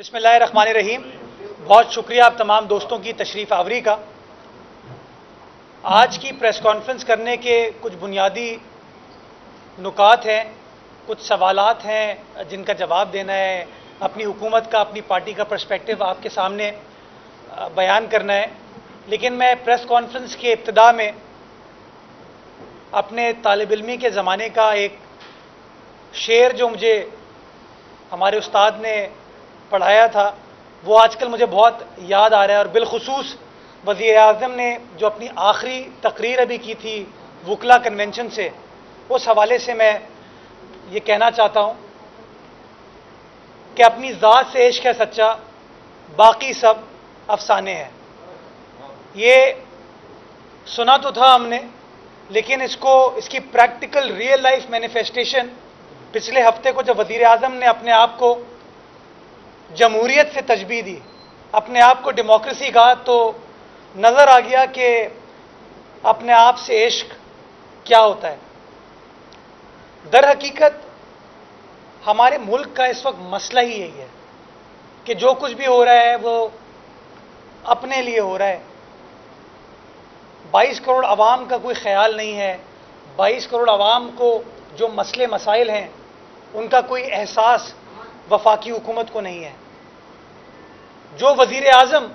बिस्मिल्लाहिर्रहमानिर्रहीम। बहुत शुक्रिया आप तमाम दोस्तों की तशरीफ़ आवरी का। आज की प्रेस कॉन्फ्रेंस करने के कुछ बुनियादी नुकात हैं, कुछ सवालात हैं जिनका जवाब देना है, अपनी हुकूमत का, अपनी पार्टी का पर्सपेक्टिव आपके सामने बयान करना है। लेकिन मैं प्रेस कॉन्फ्रेंस के इब्तिदा में अपने तालिब इल्मी के ज़माने का एक शेर जो मुझे हमारे उस्ताद ने पढ़ाया था वो आजकल मुझे बहुत याद आ रहा है, और बिलखुसूस वज़ीर आज़म ने जो अपनी आखिरी तकरीर अभी की थी वकला कन्वेंशन से, उस हवाले से मैं ये कहना चाहता हूँ कि अपनी ज़ात से इश्क है सच्चा, बाकी सब अफसाने हैं। ये सुना तो था हमने, लेकिन इसकी प्रैक्टिकल रियल लाइफ मैनिफेस्टेशन पिछले हफ्ते को जब वज़ीर आज़म ने अपने आप को जमहूरियत से तशबीह दी, अपने आप को डेमोक्रेसी कहा, तो नज़र आ गया कि अपने आप से इश्क क्या होता है। दर हकीकत हमारे मुल्क का इस वक्त मसला ही यही है कि जो कुछ भी हो रहा है वो अपने लिए हो रहा है। 22 करोड़ अवाम का कोई ख्याल नहीं है। 22 करोड़ अवाम को जो मसले मसाइल हैं उनका कोई एहसास वफाकी हुकूमत को नहीं है। जो वजीर आजम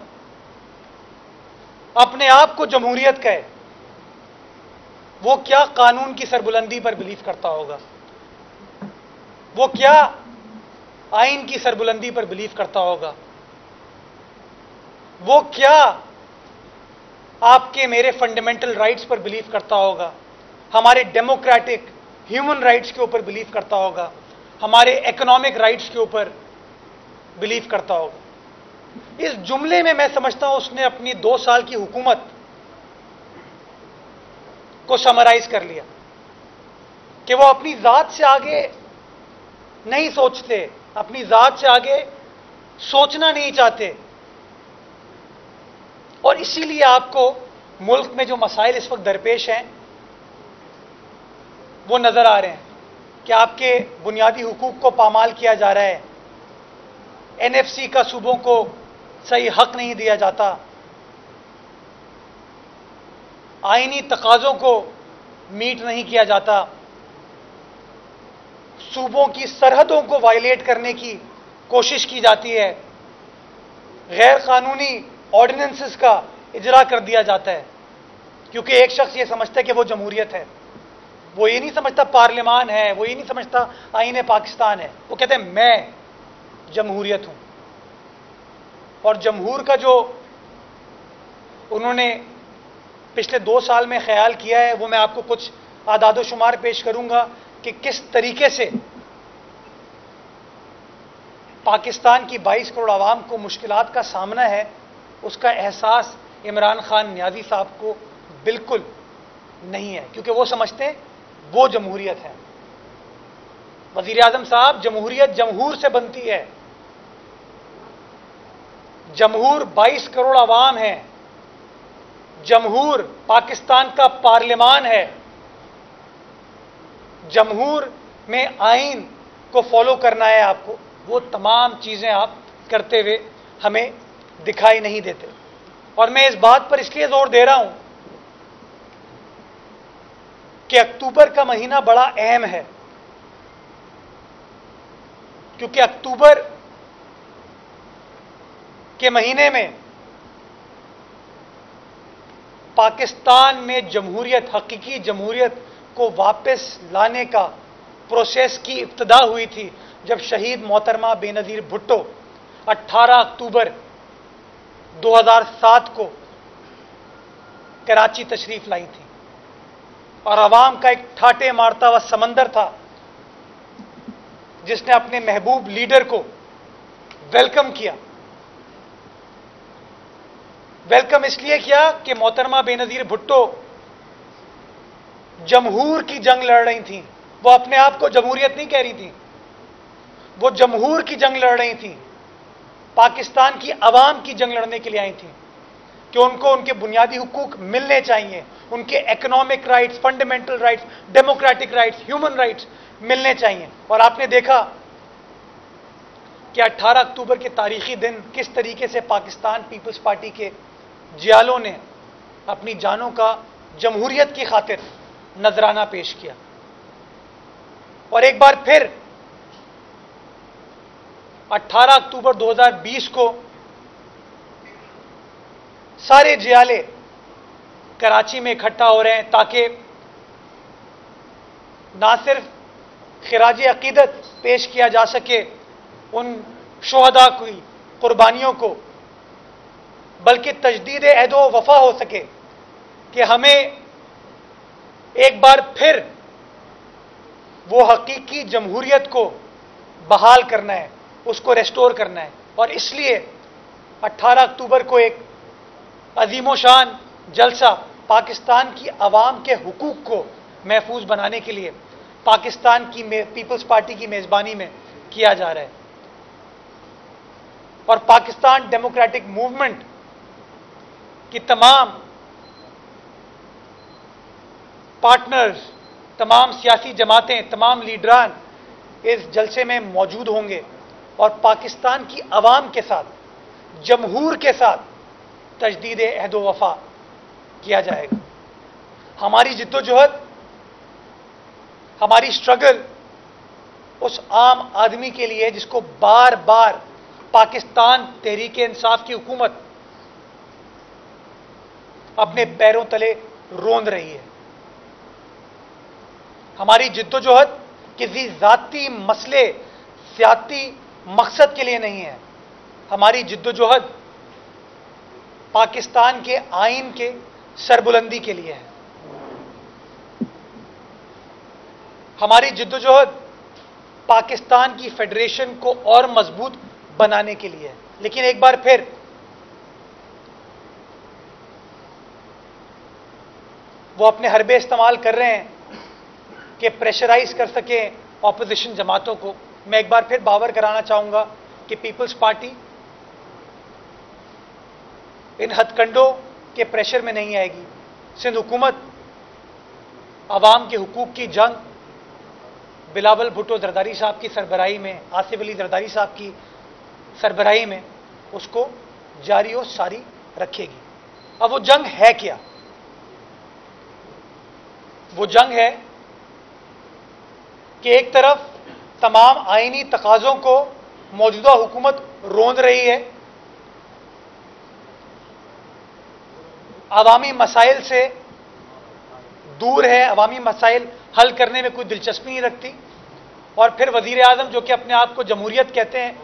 अपने आप को जमहूरियत कहे, वो क्या कानून की सरबुलंदी पर बिलीव करता होगा, वो क्या आइन की सरबुलंदी पर बिलीव करता होगा, वो क्या आपके मेरे फंडामेंटल राइट्स पर बिलीव करता होगा, हमारे डेमोक्रेटिक ह्यूमन राइट्स के ऊपर बिलीव करता होगा, हमारे इकोनॉमिक राइट्स के ऊपर बिलीव करता होगा। इस जुमले में मैं समझता हूं उसने अपनी 2 साल की हुकूमत को समराइज कर लिया कि वो अपनी जात से आगे नहीं सोचते, अपनी जात से आगे सोचना नहीं चाहते, और इसीलिए आपको मुल्क में जो मसाइल इस वक्त दरपेश हैं वो नजर आ रहे हैं कि आपके बुनियादी हुकूक को पामाल किया जा रहा है, एनएफसी का सूबों को सही हक नहीं दिया जाता, आईनी तकाज़ों को मीट नहीं किया जाता, सूबों की सरहदों को वायलेट करने की कोशिश की जाती है, गैर कानूनी ऑर्डिनेंसेस का इजरा कर दिया जाता है। क्योंकि एक शख्स ये समझता है कि वो जमहूरियत है, वो ये नहीं समझता पार्लियामान है, वो ये नहीं समझता आईन पाकिस्तान है, वो कहते हैं मैं जमहूरियत हूं। और जमहूर का जो उन्होंने पिछले 2 साल में ख्याल किया है वो मैं आपको कुछ आदादो शुमार पेश करूंगा कि किस तरीके से पाकिस्तान की 22 करोड़ आवाम को मुश्किलात का सामना है। उसका एहसास इमरान खान नियाज़ी साहब को बिल्कुल नहीं है, क्योंकि वो समझते हैं वो जमहूरियत है। वज़ीर आज़म साहब, जमहूरियत जमहूर से बनती है। जमहूर 22 करोड़ अवाम है, जमहूर पाकिस्तान का पार्लियामान है, जमहूर में आइन को फॉलो करना है आपको। वो तमाम चीजें आप करते हुए हमें दिखाई नहीं देते। और मैं इस बात पर इसलिए जोर दे रहा हूं कि अक्टूबर का महीना बड़ा अहम है, क्योंकि अक्टूबर के महीने में पाकिस्तान में जमहूरियत, हकीकी जमहूरियत को वापस लाने का प्रोसेस की इब्तिदा हुई थी, जब शहीद मोहतरमा बेनज़ीर भुट्टो 18 अक्टूबर 2007 को कराची तशरीफ लाई थी। और अवाम का एक ठाटे मारता हुआ समंदर था जिसने अपने महबूब लीडर को वेलकम किया। वेलकम इसलिए किया कि मोहतरमा बेनज़ीर भुट्टो जमहूर की जंग लड़ रही थी। वो अपने आप को जमहूरियत नहीं कह रही थी, वो जमहूर की जंग लड़ रही थी, पाकिस्तान की अवाम की जंग लड़ने के लिए आई थी कि उनको उनके बुनियादी हुकूक मिलने चाहिए, उनके economic rights, fundamental rights, democratic rights, human rights मिलने चाहिए। और आपने देखा कि 18 अक्टूबर के तारीखी दिन किस तरीके से पाकिस्तान पीपल्स पार्टी के जियालों ने अपनी जानों का जमहूरियत की खातिर नजराना पेश किया। और एक बार फिर 18 अक्टूबर 2020 को सारे जियाले कराची में इकट्ठा हो रहे हैं ताकि ना सिर्फ खिराज अकीदत पेश किया जा सके उन शुहदा की कुर्बानियों को, बल्कि तजदीद अहदो वफा हो सके कि हमें एक बार फिर वो हकीकी जमहूरियत को बहाल करना है, उसको रेस्टोर करना है। और इसलिए 18 अक्टूबर को एक अजीमोशान जलसा पाकिस्तान की आवाम के हुकूक को महफूज बनाने के लिए पाकिस्तान की पीपल्स पार्टी की मेजबानी में किया जा रहा है। और पाकिस्तान डेमोक्रेटिक मूवमेंट की तमाम पार्टनर्स, तमाम सियासी जमातें, तमाम लीडरान इस जलसे में मौजूद होंगे और पाकिस्तान की आवाम के साथ, जमहूर के साथ तजदीद अहदो वफा किया जाएगा। हमारी जिद्दोजहद, हमारी स्ट्रगल उस आम आदमी के लिए जिसको बार बार पाकिस्तान तहरीक इंसाफ की हुकूमत अपने पैरों तले रोंद रही है। हमारी जिद्दोजहद किसी जाती मसले, सियासी मकसद के लिए नहीं है। हमारी जिद्दोजहद पाकिस्तान के आइन के सरबुलंदी के लिए है। हमारी जिद्दोजहद पाकिस्तान की फेडरेशन को और मजबूत बनाने के लिए है। लेकिन एक बार फिर वो अपने हरबे इस्तेमाल कर रहे हैं कि प्रेशराइज कर सकें ऑपोजिशन जमातों को। मैं एक बार फिर बावर कराना चाहूंगा कि पीपल्स पार्टी इन हथकंडों के प्रेशर में नहीं आएगी। सिंध हुकूमत अवाम के हुकूक की जंग बिलावल भुट्टो जरदारी साहब की सरबराही में, आसिफ अली जरदारी साहब की सरबराही में उसको जारी और सारी रखेगी। अब वो जंग है क्या? वो जंग है कि एक तरफ तमाम आईनी तकाज़ों को मौजूदा हुकूमत रोंद रही है, अवामी मसाइल से दूर है, अवामी मसाइल हल करने में कोई दिलचस्पी नहीं रखती। और फिर वजीर आजम जो कि अपने आप को जमहूरियत कहते हैं,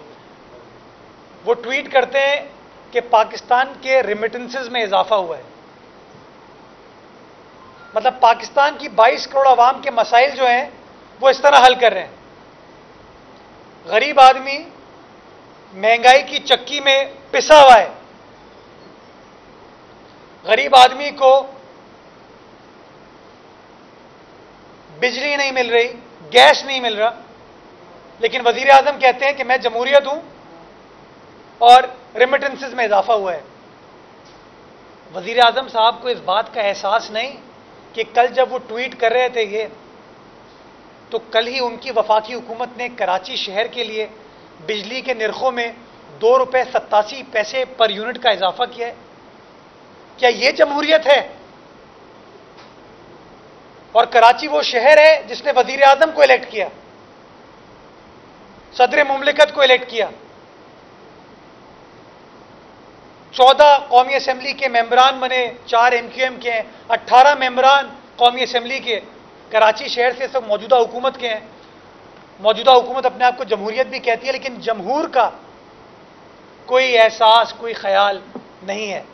वो ट्वीट करते हैं कि पाकिस्तान के रेमिटेंसेस में इजाफा हुआ है। मतलब पाकिस्तान की 22 करोड़ आवाम के मसाइल जो हैं वो इस तरह हल कर रहे हैं। गरीब आदमी महंगाई की चक्की में पिसा हुआ है, गरीब आदमी को बिजली नहीं मिल रही, गैस नहीं मिल रहा, लेकिन वजीर आजम कहते हैं कि मैं जमहूरियत हूं और रेमिटेंसेस में इजाफा हुआ है। वजीर आजम साहब को इस बात का एहसास नहीं कि कल जब वो ट्वीट कर रहे थे ये, तो कल ही उनकी वफाकी हुकूमत ने कराची शहर के लिए बिजली के निर्खों में 2 रुपए 87 पैसे पर यूनिट का इजाफा किया है। क्या ये जमहूरियत है? और कराची वो शहर है जिसने वजीर आजम को इलेक्ट किया, सदर मुमलिकत को इलेक्ट किया, 14 कौमी असम्बली के मेंबरान बने, 4 MQM के हैं, 18 मेंबरान कौमी असम्बली के कराची शहर से सब मौजूदा हुकूमत के हैं। मौजूदा हुकूमत अपने आप को जमहूरियत भी कहती है, लेकिन जमहूर का कोई एहसास, कोई ख्याल नहीं है,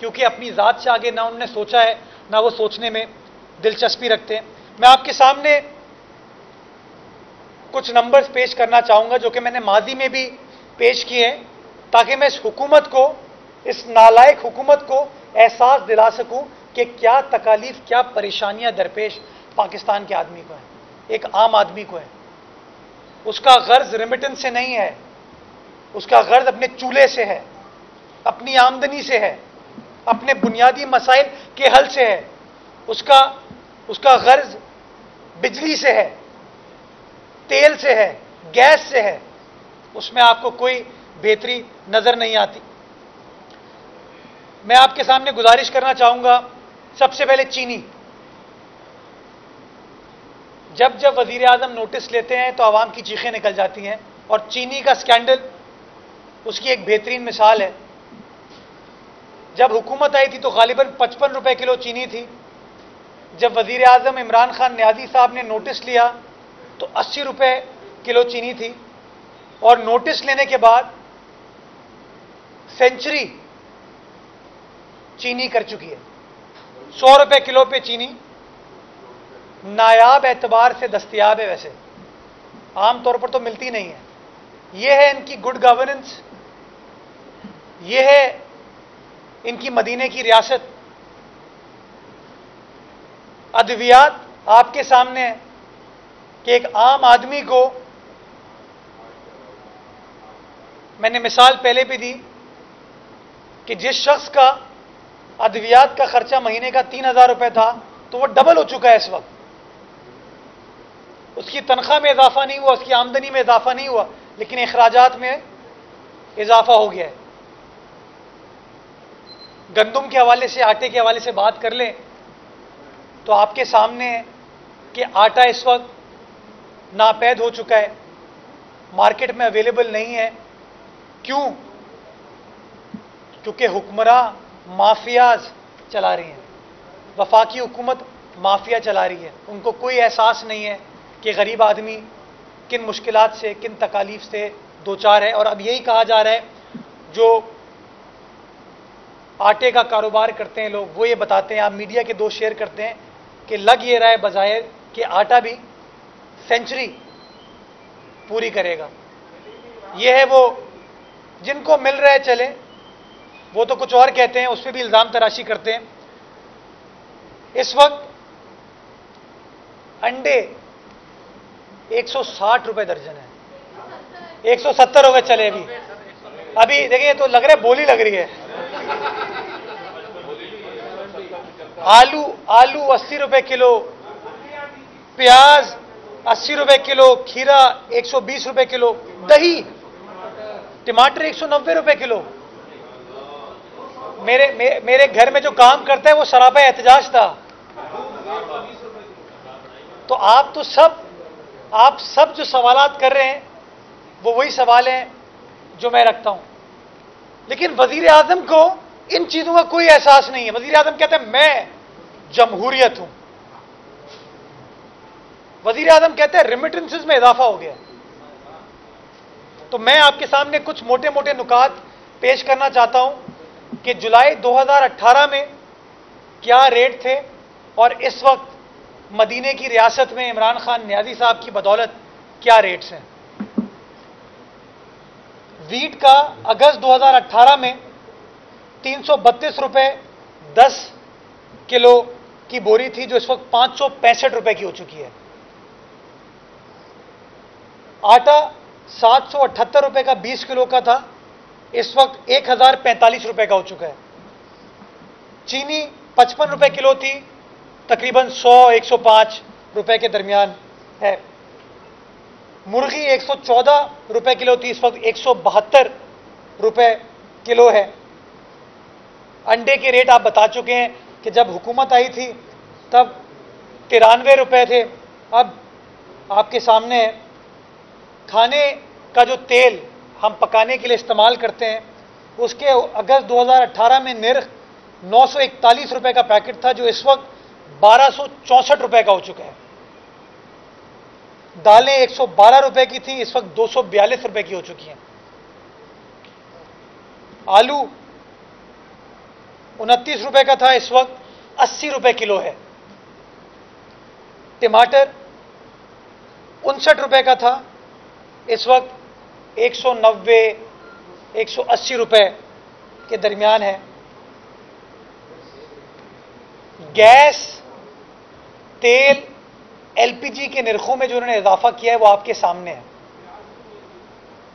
क्योंकि अपनी ज़ात से आगे ना उन्होंने सोचा है, ना वो सोचने में दिलचस्पी रखते हैं। मैं आपके सामने कुछ नंबर्स पेश करना चाहूंगा जो कि मैंने माजी में भी पेश किए हैं, ताकि मैं इस हुकूमत को, इस नालायक हुकूमत को एहसास दिला सकूं कि क्या तकालीफ, क्या परेशानियां दरपेश पाकिस्तान के आदमी को हैं, एक आम आदमी को है। उसका गर्ज रेमिटेंस से नहीं है, उसका गर्ज अपने चूल्हे से है, अपनी आमदनी से है, अपने बुनियादी मसाइल के हल से है, उसका गर्ज बिजली से है, तेल से है, गैस से है, उसमें आपको कोई बेहतरी नजर नहीं आती। मैं आपके सामने गुजारिश करना चाहूंगा, सबसे पहले चीनी। जब जब वजीर आजम नोटिस लेते हैं तो आवाम की चीखें निकल जाती हैं, और चीनी का स्कैंडल उसकी एक बेहतरीन मिसाल है। जब हुकूमत आई थी तो गालिबन 55 रुपए किलो चीनी थी। जब वजीर आजम इमरान खान न्याजी साहब ने नोटिस लिया तो 80 रुपए किलो चीनी थी, और नोटिस लेने के बाद सेंचुरी चीनी कर चुकी है। 100 रुपए किलो पे चीनी नायाब एतबार से दस्तयाब है, वैसे आमतौर पर तो मिलती नहीं है। यह है इनकी गुड गवर्नेंस, यह है इनकी मदीने की रियासत। अद्वियात आपके सामने है कि एक आम आदमी को, मैंने मिसाल पहले भी दी कि जिस शख्स का अद्वियात का खर्चा महीने का 3,000 रुपए था तो वो डबल हो चुका है इस वक्त। उसकी तनख्वाह में इजाफा नहीं हुआ, उसकी आमदनी में इजाफा नहीं हुआ, लेकिन अखराजात में इजाफा हो गया है। गंदुम के हवाले से, आटे के हवाले से बात कर लें तो आपके सामने है कि आटा इस वक्त नापैद हो चुका है, मार्केट में अवेलेबल नहीं है। क्यों? क्योंकि हुक्मरां माफियाज चला रही हैं, वफाकी हुकूमत माफिया चला रही है। उनको कोई एहसास नहीं है कि गरीब आदमी किन मुश्किलात से, किन तकालीफ से दो चार है। और अब यही कहा जा रहा है, जो आटे का कारोबार करते हैं लोग, वो ये बताते हैं, आप मीडिया के दो शेयर करते हैं कि लग ये रहा है बज़ाहिर कि आटा भी सेंचुरी पूरी करेगा। ये है वो, जिनको मिल रहा है चले, वो तो कुछ और कहते हैं, उस पर भी इल्ज़ाम तराशी करते हैं। इस वक्त अंडे 160 रुपए दर्जन है, 170 हो गए चले। अभी देखिए, तो लग रहा है बोली लग रही है। आलू 80 रुपए किलो, प्याज 80 रुपए किलो, खीरा 120 रुपए किलो, दही, टमाटर 190 रुपए किलो। मेरे घर में जो काम करता है वो सरापा एहतजाज था। तो आप सब जो सवालात कर रहे हैं वो वही सवाल हैं जो मैं रखता हूं। लेकिन वजीर आजम को इन चीजों का कोई एहसास नहीं है। वजीर आजम कहते हैं मैं जमहूरियत हूं। वजीर आजम कहते हैं रेमिटेंसेस में इजाफा हो गया। तो मैं आपके सामने कुछ मोटे मोटे नुकात पेश करना चाहता हूं कि जुलाई 2018 में क्या रेट थे और इस वक्त मदीने की रियासत में इमरान खान न्याजी साहब की बदौलत क्या रेट्स हैं। वीट का अगस्त 2018 में 332 रुपए 10 किलो की बोरी थी, जो इस वक्त 565 रुपए की हो चुकी है। आटा 778 रुपए का 20 किलो का था, इस वक्त 1045 रुपए का हो चुका है। चीनी 55 रुपए किलो थी, तकरीबन 100-105 रुपए के दरमियान है। मुर्गी 114 रुपए किलो थी, इस वक्त 172 रुपए किलो है। अंडे के रेट आप बता चुके हैं कि जब हुकूमत आई थी तब 93 रुपए थे। अब आपके सामने है, खाने का जो तेल हम पकाने के लिए इस्तेमाल करते हैं उसके अगस्त 2018 में निर्ख 941 रुपए का पैकेट था, जो इस वक्त 1264 रुपए का हो चुका है। दालें 112 रुपए की थी, इस वक्त 242 रुपए की हो चुकी हैं। आलू 29 रुपए का था, इस वक्त 80 रुपए किलो है। टमाटर 59 रुपए का था, इस वक्त 190-180 रुपए के दरमियान है। गैस, तेल, एलपीजी के निर्खों में जो उन्होंने इजाफा किया है वो आपके सामने है।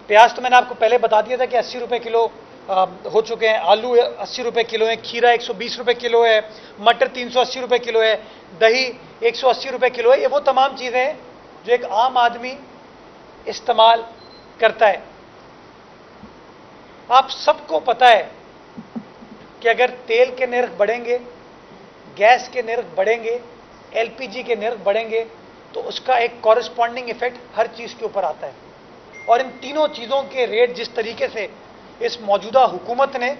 प्याज तो मैंने आपको पहले बता दिया था कि 80 रुपए किलो हो चुके हैं। आलू 80 रुपए किलो है, खीरा 120 रुपए किलो है, मटर 380 रुपए किलो है, दही 180 रुपए किलो है। ये वो तमाम चीज़ें हैं जो एक आम आदमी इस्तेमाल करता है। आप सबको पता है कि अगर तेल के निर्ख बढ़ेंगे, गैस के निर्ख बढ़ेंगे, एलपीजी के निर्ख बढ़ेंगे, तो उसका एक कॉरेस्पॉन्डिंग इफेक्ट हर चीज के ऊपर आता है। और इन तीनों चीजों के रेट जिस तरीके से इस मौजूदा हुकूमत ने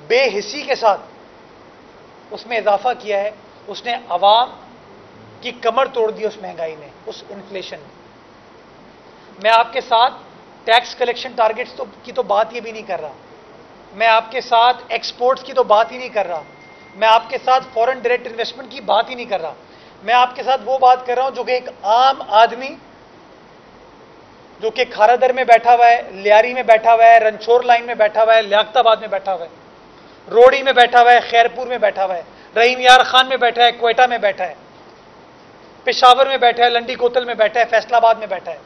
बेहिसी के साथ उसमें इजाफा किया है, उसने अवाम की कमर तोड़ दी उस महंगाई ने, उस इन्फ्लेशन ने। मैं आपके साथ टैक्स कलेक्शन टारगेट्स की तो बात ही भी नहीं कर रहा, मैं आपके साथ एक्सपोर्ट्स की तो बात ही नहीं कर रहा, मैं आपके साथ फॉरेन डायरेक्ट इन्वेस्टमेंट की बात ही नहीं कर रहा। मैं आपके साथ वो बात कर रहा हूं जो कि एक आम आदमी जो कि खारादर में बैठा हुआ है, लियारी में बैठा हुआ है, रनछोर लाइन में बैठा हुआ है, लियाकताबाद में बैठा हुआ है, रोड़ी में बैठा हुआ है, खैरपुर में बैठा हुआ है, रहीम यार खान में बैठा है, क्वेटा में बैठा है, पेशावर में बैठा है, लंडी कोतल में बैठा है, फैसलाबाद में बैठा है,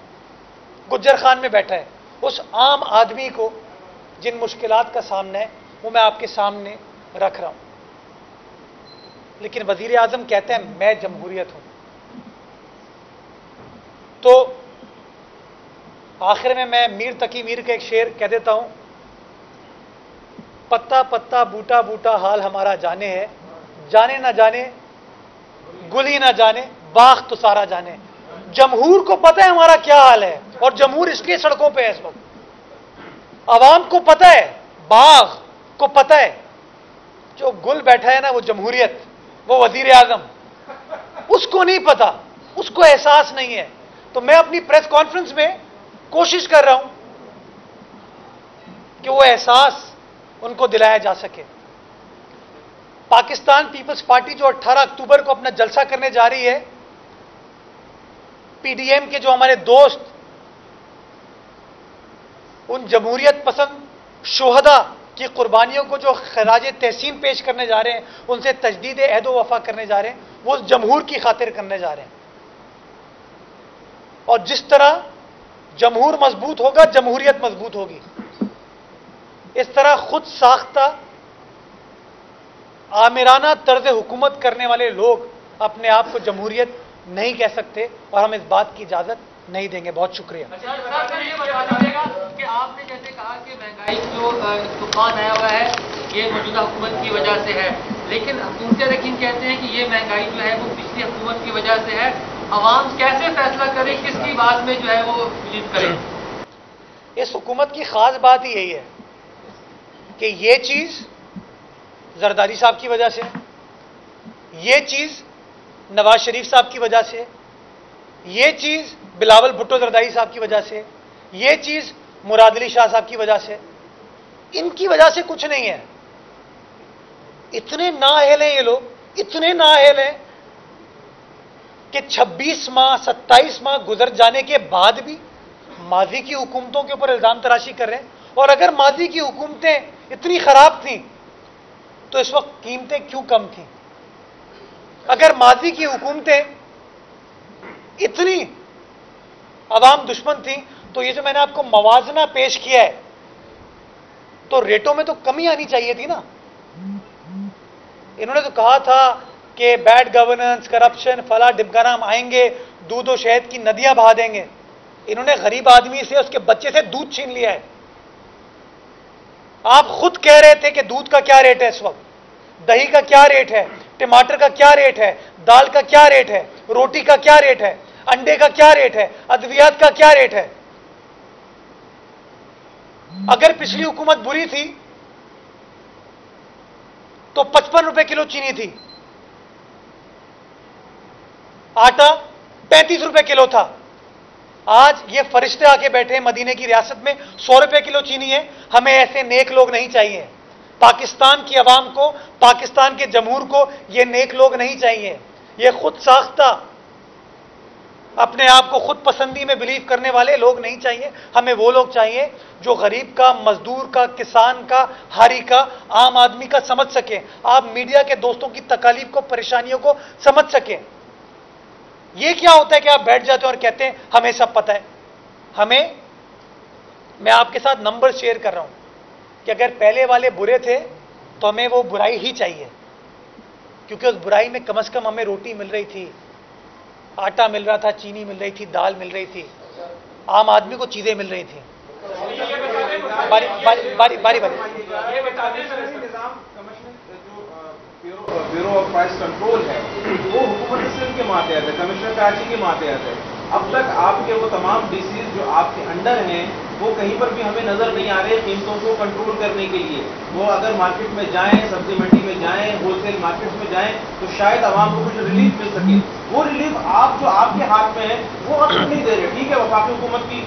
गुज्जर खान में बैठा है। उस आम आदमी को जिन मुश्किलात का सामना है वो मैं आपके सामने रख रहा हूं। लेकिन वजीर आजम कहते हैं मैं जमहूरियत हूं। तो आखिर में मैं मीर तकी मीर का एक शेर कह देता हूं, पत्ता पत्ता बूटा बूटा हाल हमारा जाने है, जाने ना जाने गुल ही ना जाने बाग तो सारा जाने। जमहूर को पता है हमारा क्या हाल है, और जमहूर इसलिए सड़कों पे है इस वक्त। अवाम को पता है, बाग को पता है, जो गुल बैठा है ना वो जमहूरियत, वो वजीर आजम, उसको नहीं पता, उसको एहसास नहीं है। तो मैं अपनी प्रेस कॉन्फ्रेंस में कोशिश कर रहा हूं कि वो एहसास उनको दिलाया जा सके। पाकिस्तान पीपल्स पार्टी जो 18 अक्टूबर को अपना जलसा करने जा रही है, पीडीएम के जो हमारे दोस्त उन जमहूरियत पसंद शोहदा की कुर्बानियों को जो खराज तहसीन पेश करने जा रहे हैं, उनसे तजदीद अहद व वफा करने जा रहे हैं, वो जमहूर की खातिर करने जा रहे हैं। और जिस तरह जमहूर मजबूत होगा, जमहूरियत मजबूत होगी। इस तरह खुद साख्ता आमिराना तर्ज हुकूमत करने वाले लोग अपने आप को जमहूरियत नहीं कह सकते, और हम इस बात की इजाजत नहीं देंगे। बहुत शुक्रिया। सर ये बता दीजिएगा कि आपने जैसे कहा कि महंगाई जो तूफान आया हुआ है ये मौजूदा हुकूमत की वजह से है, लेकिन हुकूमत यकीन कहते हैं कि ये महंगाई जो है वो पिछली हुकूमत की वजह से है। अवाम कैसे फैसला करे, किसकी बात में जो है वो बिलीव करे? इस हुकूमत की खास बात ही यही है कि ये चीज जरदारी साहब की वजह से, ये चीज नवाज शरीफ साहब की वजह से, ये चीज बिलावल भुट्टो जरदारी साहब की वजह से, ये चीज मुराद अली शाह साहब की वजह से, इनकी वजह से कुछ नहीं है। इतने नाअहल हैं ये लोग, इतने नाअहल हैं कि 26 माह 27 माह गुजर जाने के बाद भी माजी की हुकूमतों के ऊपर इल्जाम तराशी कर रहे हैं। और अगर माजी की हुकूमतें इतनी खराब थीं तो इस वक्त कीमतें क्यों कम थीं? अगर माजी की हुकूमतें इतनी अवाम दुश्मन थी तो ये जो मैंने आपको मवाजना पेश किया है, तो रेटों में तो कमी आनी चाहिए थी ना। इन्होंने तो कहा था कि बैड गवर्नेंस, करप्शन, फला डिबगाराम आएंगे, दूध और शहद की नदियां बहा देंगे। इन्होंने गरीब आदमी से, उसके बच्चे से दूध छीन लिया है। आप खुद कह रहे थे कि दूध का क्या रेट है इस वक्त, दही का क्या रेट है, टमाटर का क्या रेट है, दाल का क्या रेट है, रोटी का क्या रेट है, अंडे का क्या रेट है, अद्वियात का क्या रेट है। अगर पिछली हुकूमत बुरी थी तो 55 रुपए किलो चीनी थी, आटा 35 रुपए किलो था। आज ये फरिश्ते आके बैठे मदीने की रियासत में, 100 रुपए किलो चीनी है। हमें ऐसे नेक लोग नहीं चाहिए। पाकिस्तान की आवाम को, पाकिस्तान के जमहूर को ये नेक लोग नहीं चाहिए। ये खुद साख्ता, अपने आप को खुद पसंदी में बिलीव करने वाले लोग नहीं चाहिए। हमें वो लोग चाहिए जो गरीब का, मजदूर का, किसान का, हारी का, आम आदमी का समझ सके। आप मीडिया के दोस्तों की तकालीफ को, परेशानियों को समझ सके। ये क्या होता है कि आप बैठ जाते हैं और कहते हैं हमें सब पता है। हमें, मैं आपके साथ नंबर शेयर कर रहा हूं कि अगर पहले वाले बुरे थे तो हमें वो बुराई ही चाहिए, क्योंकि उस बुराई में कम से कम हमें रोटी मिल रही थी, आटा मिल रहा था, चीनी मिल रही थी, दाल मिल रही थी, आम आदमी को चीजें मिल रही थी। बारी बारी बारी बारी ये बताइए सर, निजाम कमीशन जो ब्यूरो ऑफ प्राइस कंट्रोल है वो हुकूमत सिंध के मातहत है, कमिश्नर कराची के मातहत है। अब तक आपके वो तमाम डीसीज जो आपके अंडर हैं वो कहीं पर भी हमें नजर नहीं आ रहे कीमतों को कंट्रोल करने के लिए। वो अगर मार्केट में जाएं, सब्जी मंडी में जाएं, होलसेल मार्केट में जाएं तो शायद आवाम को कुछ रिलीफ मिल सके। वो रिलीफ आप जो आपके हाथ में है वो आप नहीं दे रहे। ठीक है, वफाकी हुकूमत की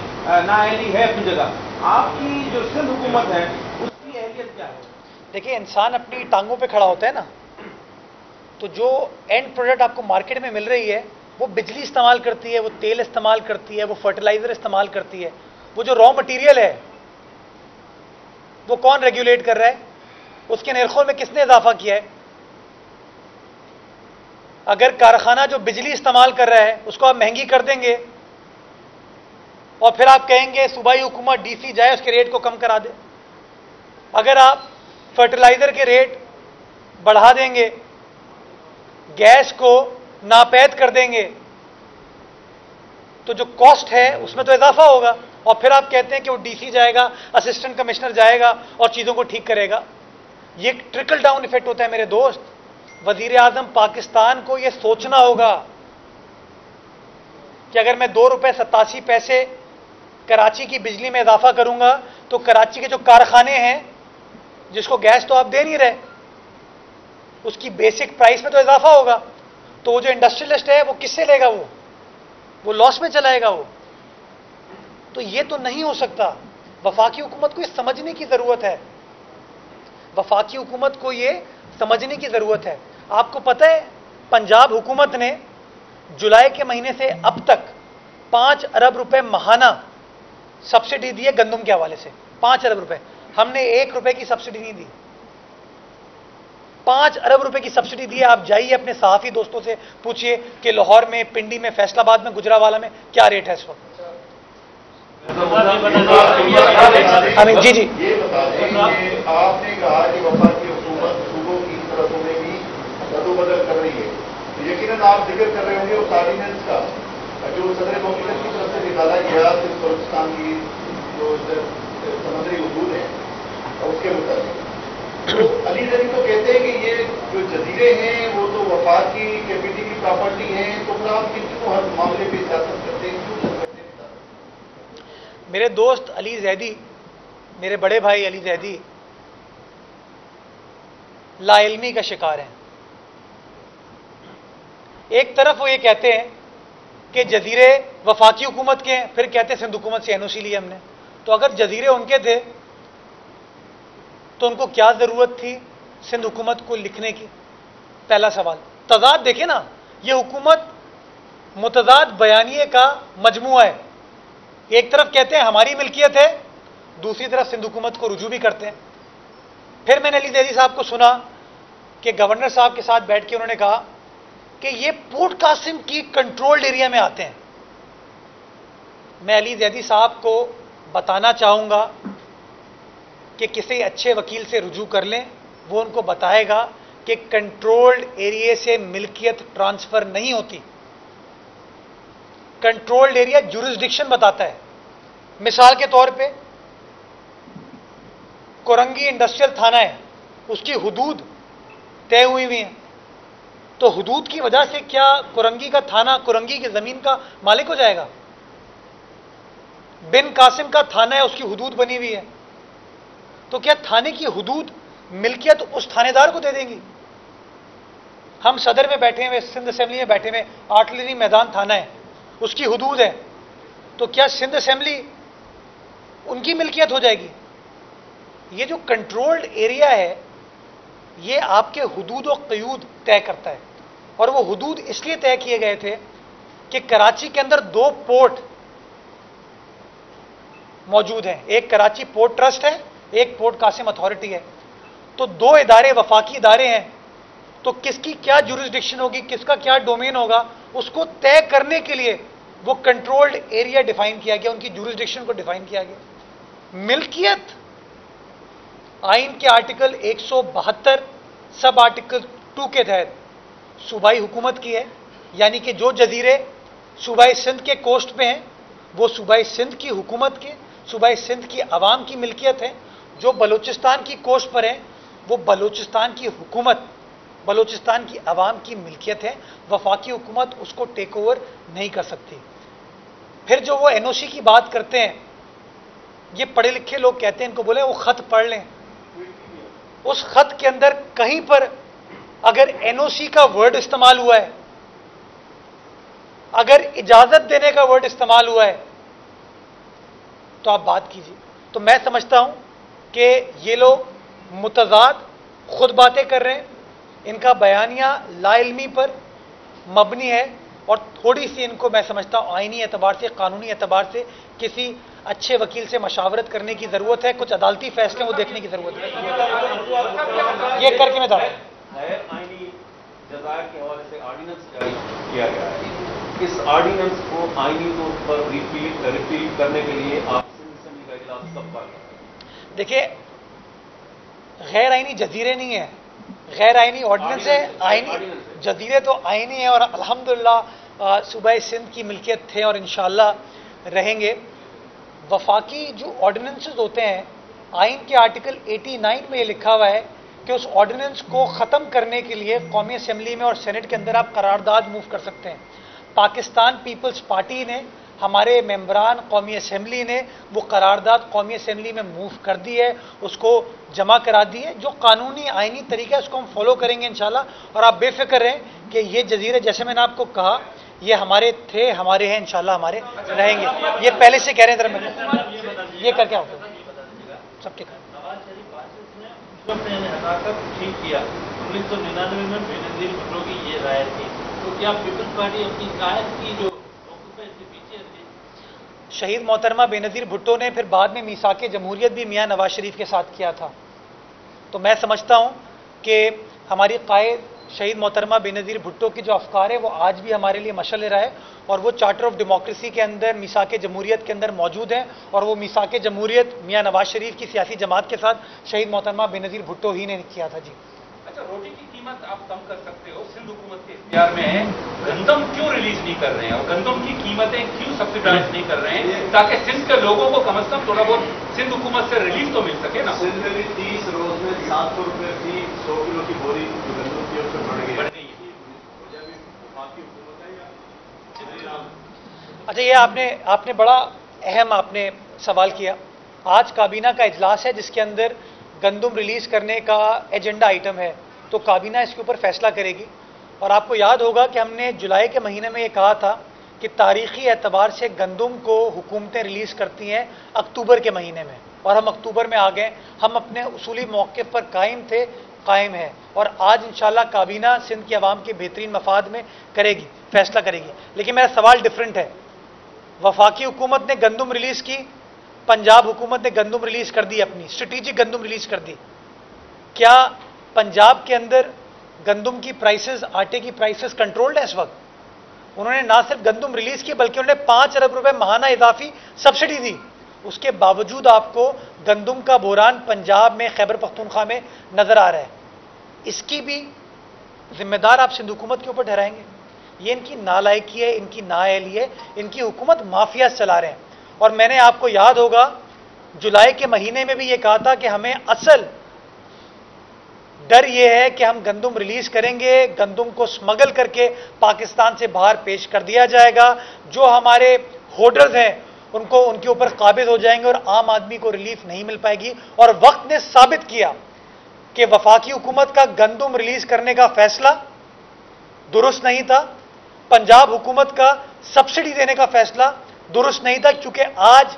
नाअहली है अपनी जगह, आपकी जो सिंध हुकूमत है उसकी अहलियत क्या है? देखिए, इंसान अपनी टांगों पे खड़ा होता है ना, तो जो एंड प्रोडक्ट आपको मार्केट में मिल रही है वो बिजली इस्तेमाल करती है, वो तेल इस्तेमाल करती है, वो फर्टिलाइजर इस्तेमाल करती है। वो जो रॉ मटेरियल है वो कौन रेगुलेट कर रहा है? उसके निर्खों में किसने इजाफा किया है? अगर कारखाना जो बिजली इस्तेमाल कर रहा है उसको आप महंगी कर देंगे और फिर आप कहेंगे सूबाई हुकूमत डीसी जाए उसके रेट को कम करा दे। अगर आप फर्टिलाइजर के रेट बढ़ा देंगे, गैस को नापैद कर देंगे, तो जो कॉस्ट है उसमें तो इजाफा होगा। और फिर आप कहते हैं कि वो डीसी जाएगा, असिस्टेंट कमिश्नर जाएगा और चीजों को ठीक करेगा। ये एक ट्रिकल डाउन इफेक्ट होता है मेरे दोस्त। वजीर आजम पाकिस्तान को यह सोचना होगा कि अगर मैं 2 रुपए 87 पैसे कराची की बिजली में इजाफा करूंगा तो कराची के जो कारखाने हैं जिसको गैस तो आप दे नहीं रहे, उसकी बेसिक प्राइस में तो इजाफा होगा। तो वो जो इंडस्ट्रियलिस्ट है वो किससे लेगा? वो लॉस में चलाएगा वो। तो ये तो नहीं हो सकता। वफाकी हुकूमत को ये समझने की जरूरत है। वफाकी हुकूमत को ये समझने की जरूरत है। आपको पता है पंजाब हुकूमत ने जुलाई के महीने से अब तक 5 अरब रुपए माहाना सब्सिडी दी है गंदम के हवाले से। 5 अरब रुपए। हमने 1 रुपए की सब्सिडी नहीं दी, 5 अरब रुपए की सब्सिडी दी है। आप जाइए अपने सहाफी दोस्तों से पूछिए कि लाहौर में, पिंडी में, फैसलाबाद में, गुजरावाला में क्या रेट है इस वक्त। आमीन जी। ये बता दें कि आपने कहा कि वफाकी हुकूमत सूबों की तरफों में भी बदल कर रही है, तो यकीनन आप जिक्र कर रहे होंगे उस ऑर्डिनेंस का जो सदर ममलिकत की तरफ से निकाला गया बलूचिस्तान की जो समुद्री हदूद है उसके मुताबिक। तो अली जरी तो कहते हैं कि ये जो जजीरे हैं वो तो वफाक की कैपिटल की प्रॉपर्टी है, तो फिर आप किसको हर मामले पे सियासत करते हैं, क्यों करते हैं? मेरे दोस्त अली जैदी, मेरे बड़े भाई अली जैदी लाइल्मी का शिकार हैं। एक तरफ वो ये कहते हैं कि जजीरे वफाकी हुकूमत के हैं, फिर कहते हैं सिंध हुकूमत से एनओसी ली हमने। तो अगर जजीरे उनके थे तो उनको क्या जरूरत थी सिंध हुकूमत को लिखने की? पहला सवाल। तजाद देखे ना, यह हुकूमत मुतजाद बयानिए का मजमुआ है। एक तरफ कहते हैं हमारी मिल्कियत है, दूसरी तरफ सिंध हुकूमत को रुजू भी करते हैं। फिर मैंने अली जैदी साहब को सुना कि गवर्नर साहब के साथ बैठ के उन्होंने कहा कि ये पोर्ट कासिम की कंट्रोल्ड एरिया में आते हैं। मैं अली जैदी साहब को बताना चाहूंगा कि किसी अच्छे वकील से रुजू कर लें, वो उनको बताएगा कि कंट्रोल्ड एरिया से मिल्कियत ट्रांसफर नहीं होती। कंट्रोल्ड एरिया जुरिस्डिक्शन बताता है। मिसाल के तौर पे कोरंगी इंडस्ट्रियल थाना है, उसकी हुदूद तय हुई हुई है। तो हुदूद की वजह से क्या कोरंगी का थाना कोरंगी की जमीन का मालिक हो जाएगा? बिन कासिम का थाना है, उसकी हुदूद बनी हुई है, तो क्या थाने की हुदूद मिल्कियत उस थानेदार को दे देंगी? हम सदर में बैठे हुए, सिंध असेंबली में बैठे हुए, आर्टिलरी मैदान थाना है, उसकी हुदूद है, तो क्या सिंध असेंबली उनकी मिल्कियत हो जाएगी? ये जो कंट्रोल्ड एरिया है ये आपके हुदूद और क़यूद तय करता है। और वो हुदूद इसलिए तय किए गए थे कि कराची के अंदर 2 पोर्ट मौजूद हैं। एक कराची पोर्ट ट्रस्ट है, एक पोर्ट कासिम अथॉरिटी है। तो 2 इदारे वफाकी इदारे हैं, तो किसकी क्या जुरिस्डिक्शन होगी, किसका क्या डोमेन होगा, उसको तय करने के लिए वो कंट्रोल्ड एरिया डिफाइन किया गया, उनकी जुरिस्डिक्शन को डिफाइन किया गया। मिल्कियत आइन के आर्टिकल 172 सब आर्टिकल 2 के तहत सूबाई हुकूमत की है, यानी कि जो जजीरे सूबाई सिंध के कोस्ट पे हैं वो सूबाई सिंध की हुकूमत के, सूबाई सिंध की आवाम की मिल्कियत है, जो बलूचिस्तान की कोस्ट पर है वो बलूचिस्तान की हुकूमत, बलूचिस्तान की आवाम की मिल्कियत है। वफाकी हुकूमत उसको टेक ओवर नहीं कर सकती। फिर जो वो एनओसी की बात करते हैं, ये पढ़े लिखे लोग कहते हैं, इनको बोले वो खत पढ़ लें, उस खत के अंदर कहीं पर अगर एनओसी का वर्ड इस्तेमाल हुआ है, अगर इजाजत देने का वर्ड इस्तेमाल हुआ है, तो आप बात कीजिए। तो मैं समझता हूं कि ये लोग मुतजाद खुद बातें कर रहे हैं, इनका बयानिया लाइल्मी पर मबनी है और थोड़ी सी इनको मैं समझता हूं आईनी एतबार से, कानूनी एतबार से किसी अच्छे वकील से मशावरत करने की जरूरत है, कुछ अदालती फैसले वो देखने की जरूरत है। ये करके मैं दावा आईनी जज़ायर के हवाले से ऑर्डिनेंस जारी किया गया है। इस ऑर्डिनेंस को आईनी तौर पर रिपील करने के लिए आप सिंध असेंबली का इजलास कब कर? देखिए, गैर आईनी जजीरे नहीं है, गैर आईनी ऑर्डिनेंस है, आईनी जजीरे तो आईनी है और अल्हम्दुलिल्लाह सूबा सिंध की मिल्कियत थे और इंशाअल्लाह रहेंगे। वफाकी जो ऑर्डिनेंसेस होते हैं, आइन के आर्टिकल 89 में ये लिखा हुआ है कि उस ऑर्डिनेंस को ख़त्म करने के लिए कौमी असेंबली में और सेनेट के अंदर आप करारदाद मूव कर सकते हैं। पाकिस्तान पीपल्स पार्टी ने, हमारे मेंबरान कौमी असेंबली ने वो करारदाद कौमी असेंबली में मूव कर दी है, उसको जमा करा दी है। जो कानूनी आइनी तरीका है उसको हम फॉलो करेंगे इंशाल्लाह। और आप बेफिक्र रहें कि ये जजीरे, जैसे मैंने आपको कहा, ये हमारे थे, हमारे हैं, इंशाल्लाह हमारे रहेंगे। ये पहले से कह रहे हैं, जरा मैं ये करके आओ सबके ठीक किया। 1999 में बेनजीर भुट्टो की ये राय थी, तो क्या पीपल्स पार्टी अपनी कायद की जो पीछे थी? शहीद मोहतरमा बेनजीर भुट्टो ने फिर बाद में मीसाके जमहूरियत भी मियां नवाज शरीफ के साथ किया था। तो मैं समझता हूं कि हमारी कायद शहीद मोहतरमा बेनजीर भुट्टो की जो अफकार है वो आज भी हमारे लिए मशल रहा है और वो चार्टर ऑफ डेमोक्रेसी के अंदर, मीसाके जमहूरियत के अंदर मौजूद है। और वो मीसाके जमहूरियत मियां नवाज शरीफ की सियासी जमात के साथ शहीद मोहतरमा बेनजीर भुट्टो ही ने किया था। जी, अच्छा, रोटी की कीमत आप कम कर सकते हो, सिंध हुकूमत के इख्तियार में है, गंदम क्यों रिलीज नहीं कर रहे हैं और गंदम की कीमतें क्यों सब्सिडाइज नहीं कर रहे हैं, ताकि सिंध के लोगों को कम से कम थोड़ा बहुत सिंध हुकूमत से रिलीफ तो मिल सके ना। सिंध में भी 30 रोज में 700 रुपए की 100 किलो की बोरी जो गंदम की उससे बढ़ गई है। अच्छा, ये आपने बड़ा अहम आपने सवाल किया। आज काबीना का इजलास है जिसके अंदर गंदम रिलीज करने का एजेंडा आइटम है, तो काबीना इसके ऊपर फैसला करेगी। और आपको याद होगा कि हमने जुलाई के महीने में ये कहा था कि तारीखी एतबार से गंदम को हुकूमतें रिलीज करती हैं अक्टूबर के महीने में, और हम अक्टूबर में आ गए। हम अपने उसूली मौक़िफ़ पर कायम थे, कायम है, और आज इंशाल्लाह काबीना सिंध की आवाम के बेहतरीन मफाद में करेगी, फैसला करेगी। लेकिन मेरा सवाल डिफरेंट है। वफाकी हुकूमत ने गंदम रिलीज की, पंजाब हुकूमत ने गंदम रिलीज कर दी, अपनी स्ट्रेटेजिक गंदम रिलीज कर दी। क्या पंजाब के अंदर गंदम की प्राइसेस, आटे की प्राइसेस कंट्रोल्ड है इस वक्त? उन्होंने ना सिर्फ गंदम रिलीज की बल्कि उन्होंने 5 अरब रुपए माहाना इजाफी सब्सिडी दी। उसके बावजूद आपको गंदम का बोरान पंजाब में, खैबर पख्तूनख्वा में नजर आ रहा है। इसकी भी जिम्मेदार आप सिंध हुकूमत के ऊपर ठहराएंगे? ये इनकी नालायकी है, इनकी नाअहली है, इनकी हुकूमत माफिया चला रहे हैं। और मैंने, आपको याद होगा, जुलाई के महीने में भी ये कहा था कि हमें असल डर ये है कि हम गंदम रिलीज करेंगे, गंदम को स्मगल करके पाकिस्तान से बाहर पेश कर दिया जाएगा, जो हमारे होर्डर्स हैं उनको, उनके ऊपर काबिज हो जाएंगे और आम आदमी को रिलीफ नहीं मिल पाएगी। और वक्त ने साबित किया कि वफाकी हुकूमत का गंदम रिलीज करने का फैसला दुरुस्त नहीं था, पंजाब हुकूमत का सब्सिडी देने का फैसला दुरुस्त नहीं था, क्योंकि आज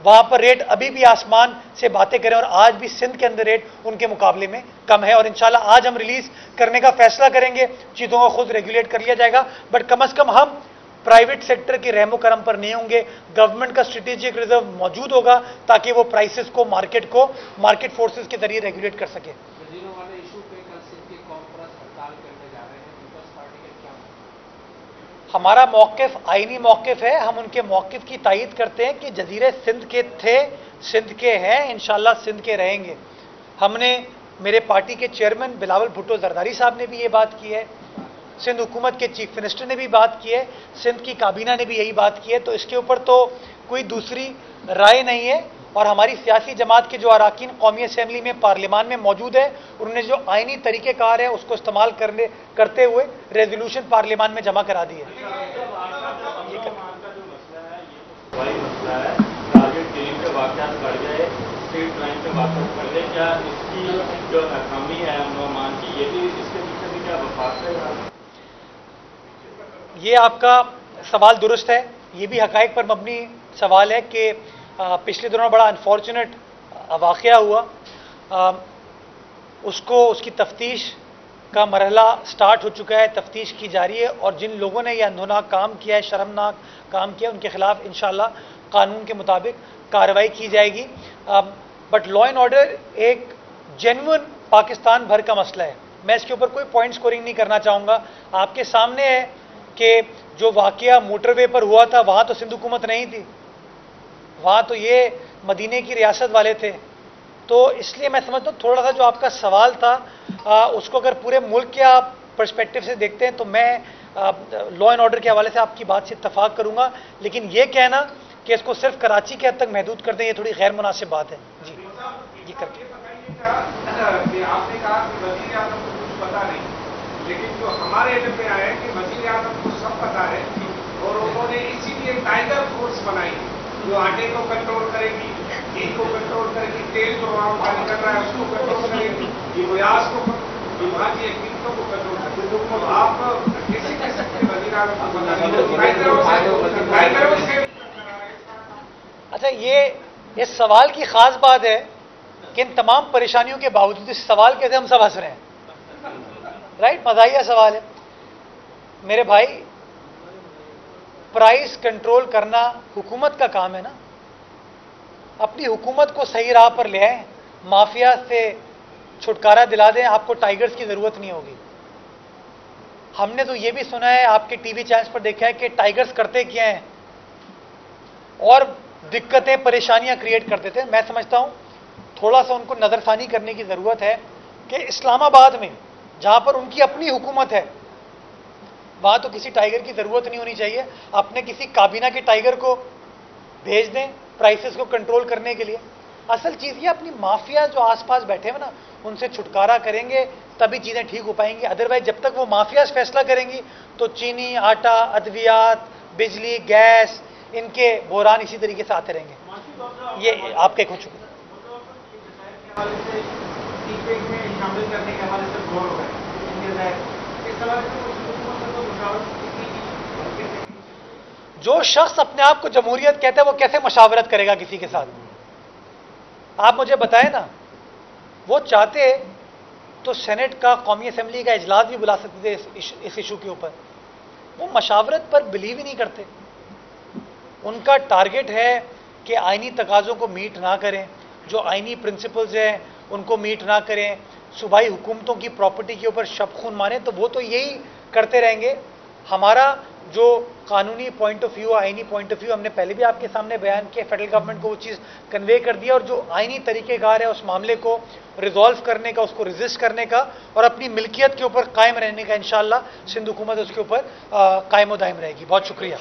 वहां पर रेट अभी भी आसमान से बातें करें और आज भी सिंध के अंदर रेट उनके मुकाबले में कम है। और इंशाल्लाह आज हम रिलीज करने का फैसला करेंगे, चीजों को खुद रेगुलेट कर लिया जाएगा। बट कम अज कम हम प्राइवेट सेक्टर के रहमो करम पर नहीं होंगे, गवर्नमेंट का स्ट्रेटेजिक रिजर्व मौजूद होगा ताकि वो प्राइसेस को, मार्केट फोर्सेस के जरिए रेगुलेट कर सके। हमारा मौक़िफ़ आईनी मौक़िफ़ है, हम उनके मौक़िफ़ की तायीद करते हैं कि जजीरे सिंध के थे, सिंध के हैं, इंशाल्लाह सिंध के रहेंगे। हमने, मेरे पार्टी के चेयरमैन बिलावल भुट्टो जरदारी साहब ने भी ये बात की है, सिंध हुकूमत के चीफ मिनिस्टर ने भी बात की है, सिंध की काबीना ने भी यही बात की है। तो इसके ऊपर तो कोई दूसरी राय नहीं है और हमारी सियासी जमात के जो अरकान कौमी असम्बली में पार्लियामान में मौजूद है, उन्होंने जो आइनी तरीक़ेकार है उसको इस्तेमाल करते हुए रेजोल्यूशन पार्लियामान में जमा करा दी है। वही मसला है, टारगेट किलिंग पे वाक़यात बढ़ गए, स्ट्रीट क्राइम पे वाक़यात बढ़ गए, क्या इसकी जो नाकामी है अनुमान की, ये भी इसके पीछे भी क्या वफाक है? ये आपका सवाल दुरुस्त है, ये भी हकायक पर मबनी सवाल है कि पिछले दिनों बड़ा अनफॉर्चुनेट वाक़या हुआ, उसकी तफ्तीश का मरहला स्टार्ट हो चुका है, तफ्तीश की जा रही है और जिन लोगों ने यह अंधोनाक काम किया है, शर्मनाक काम किया, उनके खिलाफ इंशाअल्लाह कानून के मुताबिक कार्रवाई की जाएगी। बट लॉ एंड ऑर्डर एक जेन्युइन पाकिस्तान भर का मसला है, मैं इसके ऊपर कोई पॉइंट स्कोरिंग नहीं करना चाहूँगा। आपके सामने है कि जो वाक़या मोटरवे पर हुआ था वहाँ तो सिंध हुकूमत नहीं थी, वहाँ तो ये मदीने की रियासत वाले थे। तो इसलिए मैं समझता हूँ थोड़ा सा जो आपका सवाल था उसको अगर पूरे मुल्क के आप पर्सपेक्टिव से देखते हैं तो मैं लॉ एंड ऑर्डर के हवाले से आपकी बात से इत्तफाक करूँगा, लेकिन ये कहना कि इसको सिर्फ कराची के हद तक महदूद कर दें ये थोड़ी गैर मुनासिब बात है। जी जी करके आपने कहा कि वज़ीर आज़म को कुछ पता नहीं, लेकिन जो हमारे एजेंडे पे आए कि वज़ीर आज़म को सब पता है और उन्होंने इसीलिए टाइगर फोर्स बनाई जो आटे को कंट्रोल करेगी, घी को कंट्रोल करेगी, तेल जो वहाँ का निकल रहा है उसको कंट्रोल करेगी, गैस को, वहाँ की कीमतों को कंट्रोल करेगी। तो आप कैसे कह सकते हैं वज़ीर आज़म को पता नहीं? अच्छा, ये इस सवाल की खास बात है कि इन तमाम परेशानियों के बावजूद इस सवाल के हम सब हंस रहे हैं, राइट? मज़ाहिया सवाल है मेरे भाई। प्राइस कंट्रोल करना हुकूमत का काम है ना, अपनी हुकूमत को सही राह पर ले आए, माफिया से छुटकारा दिला दें, आपको टाइगर्स की जरूरत नहीं होगी। हमने तो ये भी सुना है, आपके टीवी चैनल्स पर देखा है कि टाइगर्स करते क्या हैं और दिक्कतें परेशानियां क्रिएट करते थे। मैं समझता हूं थोड़ा सा उनको नजरसानी करने की जरूरत है कि इस्लामाबाद में जहां पर उनकी अपनी हुकूमत है वहां तो किसी टाइगर की जरूरत नहीं होनी चाहिए, अपने किसी काबीना के टाइगर को भेज दें प्राइसेस को कंट्रोल करने के लिए। असल चीज ये अपनी माफिया जो आसपास बैठे हैं ना उनसे छुटकारा करेंगे तभी चीजें ठीक हो पाएंगी। अदरवाइज जब तक वो माफिया फैसला करेंगी तो चीनी, आटा, अद्वियात, बिजली, गैस, इनके बहरान इसी तरीके से आते रहेंगे। ये आपके कुछ जो शख्स अपने आप को जमहूरियत कहता है वो कैसे मशावरत करेगा किसी के साथ? आप मुझे बताएं ना, वो चाहते तो सेनेट का, कौमी असम्बली का इजलास भी बुला सकते थे इस इशू के ऊपर। वो मशावरत पर बिलीव ही नहीं करते। उनका टारगेट है कि आइनी तकाज़ों को मीट ना करें, जो आइनी प्रिंसिपल्स हैं उनको मीट ना करें, सूबाई हुकूमतों की प्रॉपर्टी के ऊपर शब खून माने, तो वो तो यही करते रहेंगे। हमारा जो कानूनी पॉइंट ऑफ व्यू, आइनी पॉइंट ऑफ व्यू हमने पहले भी आपके सामने बयान किया, फेडरल गवर्नमेंट को वो चीज़ कन्वे कर दिया और जो आइनी तरीक़ेकार है उस मामले को रिजॉल्व करने का, उसको रजिस्ट करने का और अपनी मिल्कियत के ऊपर कायम रहने का इंशाअल्लाह सिंध हुकूमत उसके ऊपर कायम दायम रहेगी। बहुत शुक्रिया।